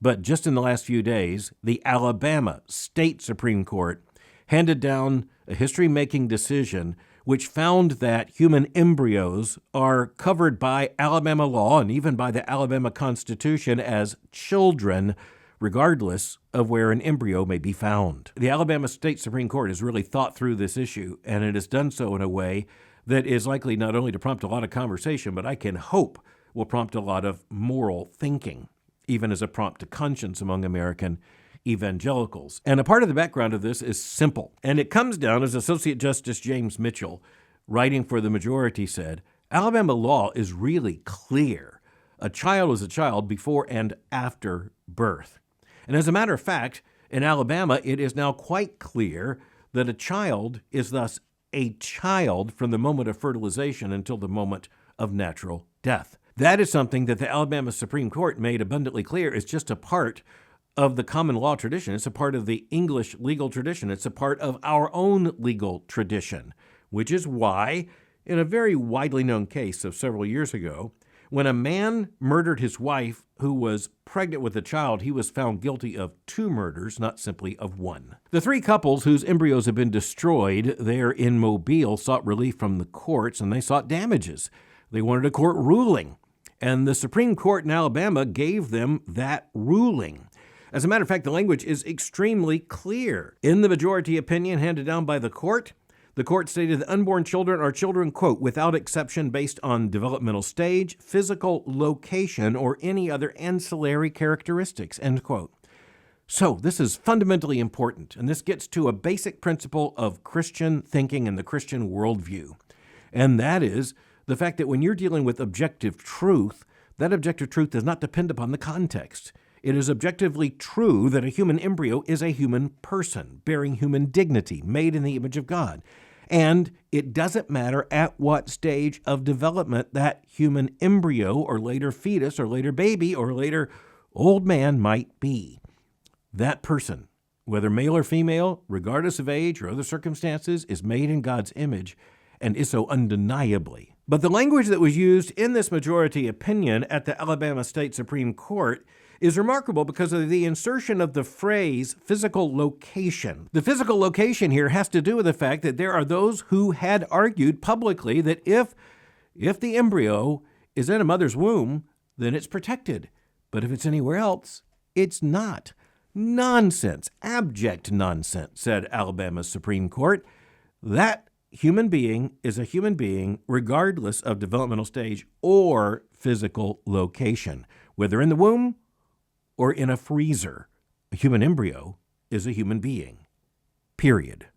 But just in the last few days, the Alabama State Supreme Court handed down a history-making decision which found that human embryos are covered by Alabama law and even by the Alabama Constitution as children, regardless of where an embryo may be found. The Alabama State Supreme Court has really thought through this issue, and it has done so in a way that is likely not only to prompt a lot of conversation, but I can hope will prompt a lot of moral thinking, even as a prompt to conscience among American evangelicals. And a part of the background of this is simple, and it comes down, as Associate Justice James Mitchell, writing for the majority, said, Alabama law is really clear. A child is a child before and after birth. And as a matter of fact, in Alabama, it is now quite clear that a child is thus a child from the moment of fertilization until the moment of natural death. That is something that the Alabama Supreme Court made abundantly clear is just a part of the common law tradition. It's a part of the English legal tradition. It's a part of our own legal tradition, which is why, in a very widely known case of several years ago, when a man murdered his wife who was pregnant with a child, he was found guilty of 2 murders, not simply of 1. The 3 couples whose embryos had been destroyed there in Mobile sought relief from the courts, and they sought damages. They wanted a court ruling, and the Supreme Court in Alabama gave them that ruling. As a matter of fact, the language is extremely clear. In the majority opinion handed down by the court stated that unborn children are children, quote, without exception based on developmental stage, physical location, or any other ancillary characteristics, end quote. So this is fundamentally important, and this gets to a basic principle of Christian thinking and the Christian worldview, and that is the fact that when you're dealing with objective truth, that objective truth does not depend upon the context. It is objectively true that a human embryo is a human person, bearing human dignity, made in the image of God. And it doesn't matter at what stage of development that human embryo or later fetus or later baby or later old man might be. That person, whether male or female, regardless of age or other circumstances, is made in God's image and is so undeniably. But the language that was used in this majority opinion at the Alabama State Supreme Court is remarkable because of the insertion of the phrase physical location. The physical location here has to do with the fact that there are those who had argued publicly that if the embryo is in a mother's womb, then it's protected. But if it's anywhere else, it's not. Nonsense, abject nonsense, said Alabama's Supreme Court. That human being is a human being regardless of developmental stage or physical location, whether in the womb or in a freezer. A human embryo is a human being. Period.